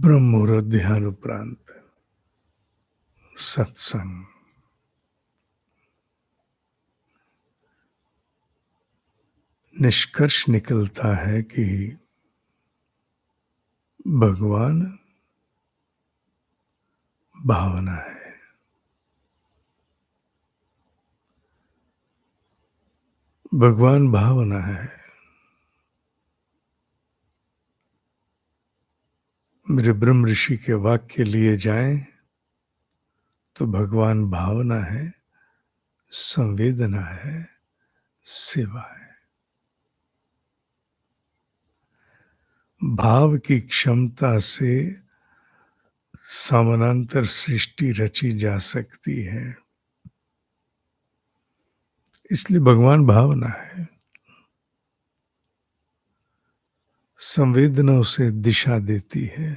ब्रह्म मुहूर्त ध्यान उपरांत सत्संग। निष्कर्ष निकलता है कि भगवान भावना है। भगवान भावना है। मेरे ब्रह्म ऋषि के वाक्य लिए जाएं तो भगवान भावना है, संवेदना है, सेवा है। भाव की क्षमता से समानांतर सृष्टि रची जा सकती है, इसलिए भगवान भावना है। संवेदना उसे दिशा देती है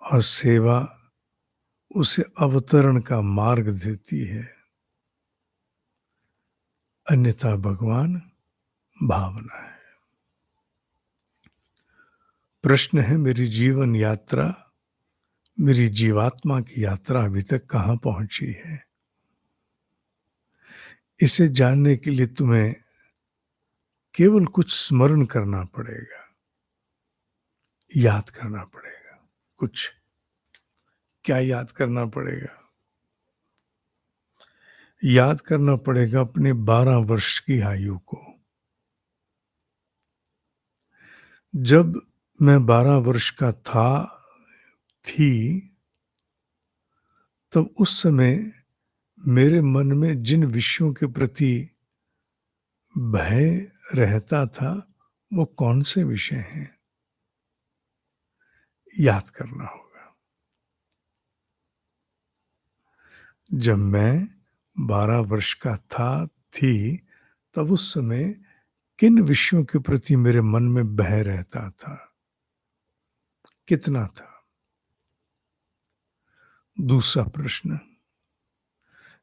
और सेवा उसे अवतरण का मार्ग देती है। अन्यथा भगवान भावना है। प्रश्न है, मेरी जीवन यात्रा, मेरी जीवात्मा की यात्रा अभी तक कहां पहुंची है? इसे जानने के लिए तुम्हें केवल कुछ स्मरण करना पड़ेगा, याद करना पड़ेगा। कुछ क्या याद करना पड़ेगा? याद करना पड़ेगा अपने 12 वर्ष की आयु को। जब मैं 12 वर्ष का थी, तब उस समय मेरे मन में जिन विषयों के प्रति भय रहता था, वो कौन से विषय हैं? याद करना होगा। जब मैं 12 वर्ष का थी, तब उस समय किन विषयों के प्रति मेरे मन में भय रहता था? कितना था? दूसरा प्रश्न,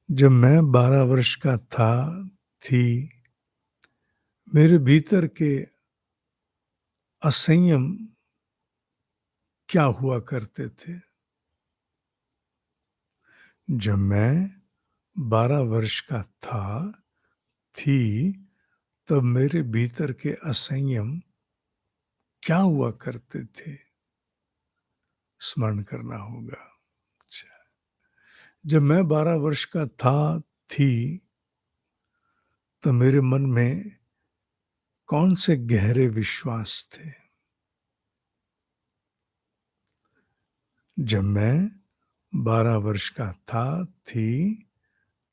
जब मैं 12 वर्ष का थी, मेरे भीतर के असंयम क्या हुआ करते थे? जब मैं 12 वर्ष का थी, तब मेरे भीतर के असंयम क्या हुआ करते थे? स्मरण करना होगा। अच्छा। जब मैं 12 वर्ष का थी, तो मेरे मन में कौन से गहरे विश्वास थे? जब मैं 12 वर्ष का थी,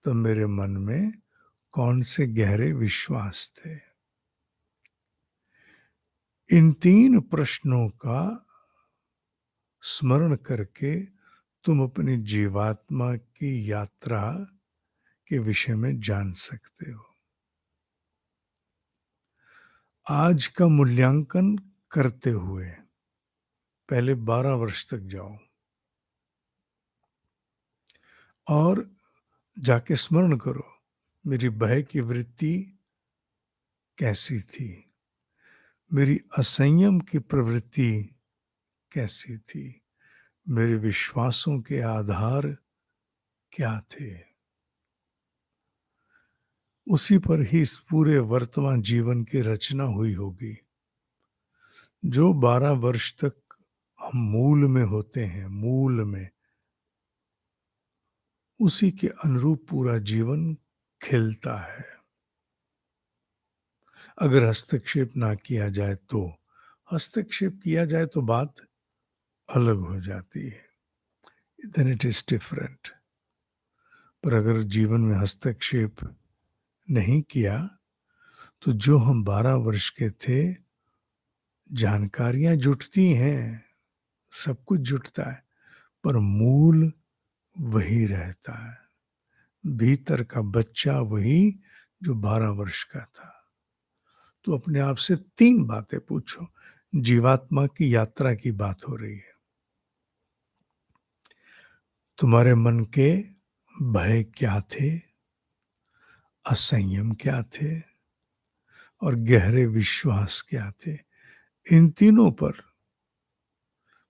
तो मेरे मन में कौन से गहरे विश्वास थे? इन 3 प्रश्नों का स्मरण करके तुम अपनी जीवात्मा की यात्रा के विषय में जान सकते हो। आज का मूल्यांकन करते हुए पहले 12 वर्ष तक जाओ और जाके स्मरण करो, मेरी भय की वृत्ति कैसी थी? मेरी असंयम की प्रवृत्ति कैसी थी? मेरे विश्वासों के आधार क्या थे? उसी पर ही इस पूरे वर्तमान जीवन की रचना हुई होगी। जो 12 वर्ष तक हम मूल में होते हैं, मूल में, उसी के अनुरूप पूरा जीवन खिलता है। अगर हस्तक्षेप ना किया जाए तो, हस्तक्षेप किया जाए तो बात अलग हो जाती है, देन इट इज डिफरेंट। पर अगर जीवन में हस्तक्षेप नहीं किया, तो जो हम 12 वर्ष के थे, जानकारियां जुटती हैं, सब कुछ जुटता है, पर मूल वही रहता है। भीतर का बच्चा वही जो 12 वर्ष का था। तो अपने आप से 3 बातें पूछो। जीवात्मा की यात्रा की बात हो रही है। तुम्हारे मन के भय क्या थे? असंयम क्या थे? और गहरे विश्वास क्या थे? इन तीनों पर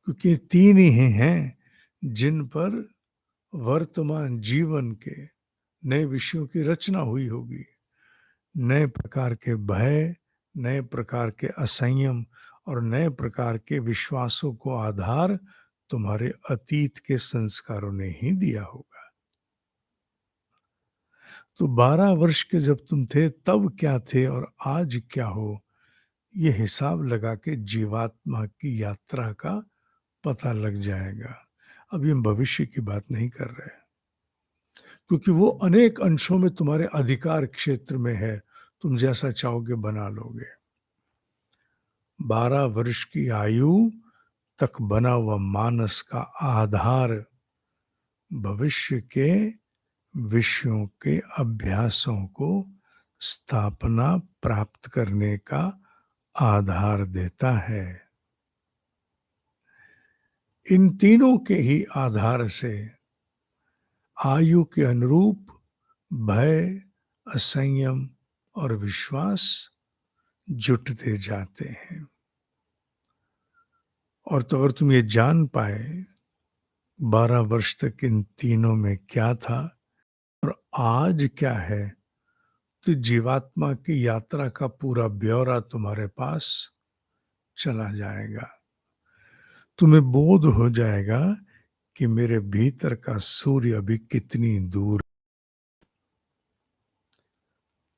क्योंकि ये तीन ही हैं जिन पर वर्तमान जीवन के नए विषयों की रचना हुई होगी। नए प्रकार के भय, नए प्रकार के असंयम और नए प्रकार के विश्वासों को आधार तुम्हारे अतीत के संस्कारों ने ही दिया होगा। तो 12 वर्ष के जब तुम थे तब क्या थे और आज क्या हो, ये हिसाब लगा के जीवात्मा की यात्रा का पता लग जाएगा। अब ये भविष्य की बात नहीं कर रहे, क्योंकि वो अनेक अंशों में तुम्हारे अधिकार क्षेत्र में है, तुम जैसा चाहोगे बना लोगे। 12 वर्ष की आयु तक बना हुआ मानस का आधार भविष्य के विषयों के अभ्यासों को स्थापना प्राप्त करने का आधार देता है। इन तीनों के ही आधार से आयु के अनुरूप भय, असंयम और विश्वास जुटते जाते हैं। और तो अगर तुम ये जान पाए 12 वर्ष तक इन तीनों में क्या था और आज क्या है, तो जीवात्मा की यात्रा का पूरा ब्यौरा तुम्हारे पास चला जाएगा। तुम्हें बोध हो जाएगा कि मेरे भीतर का सूर्य अभी कितनी दूर।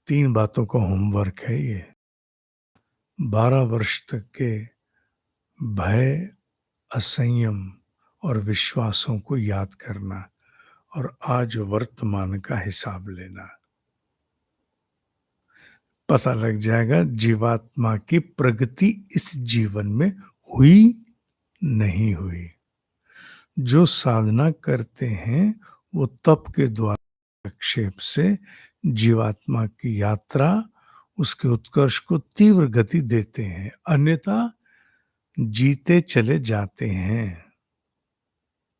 3 बातों का होमवर्क है ये। 12 वर्ष तक के भय, असंयम और विश्वासों को याद करना और आज वर्तमान का हिसाब लेना। पता लग जाएगा जीवात्मा की प्रगति इस जीवन में हुई नहीं हुई। जो साधना करते हैं वो तप के द्वारा क्षेप से जीवात्मा की यात्रा, उसके उत्कर्ष को तीव्र गति देते हैं, अन्यथा जीते चले जाते हैं,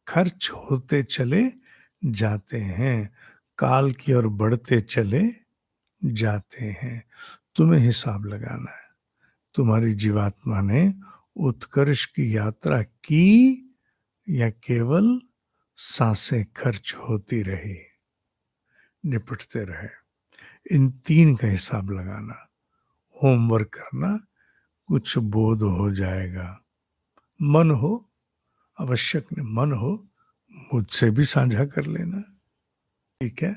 खर्च होते चले जाते हैं, काल की ओर बढ़ते चले जाते हैं। तुम्हें हिसाब लगाना है, तुम्हारी जीवात्मा ने उत्कर्ष की यात्रा की या केवल सांसें खर्च होती रही, निपटते रहे। इन 3 का हिसाब लगाना, होमवर्क करना, कुछ बोध हो जाएगा। मन हो, आवश्यक नहीं, मन हो मुझसे भी साझा कर लेना, ठीक है।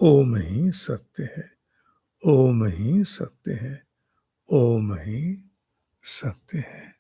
ओम ही सत्य है, ओम ही सत्य है, ओम ही सत्य है।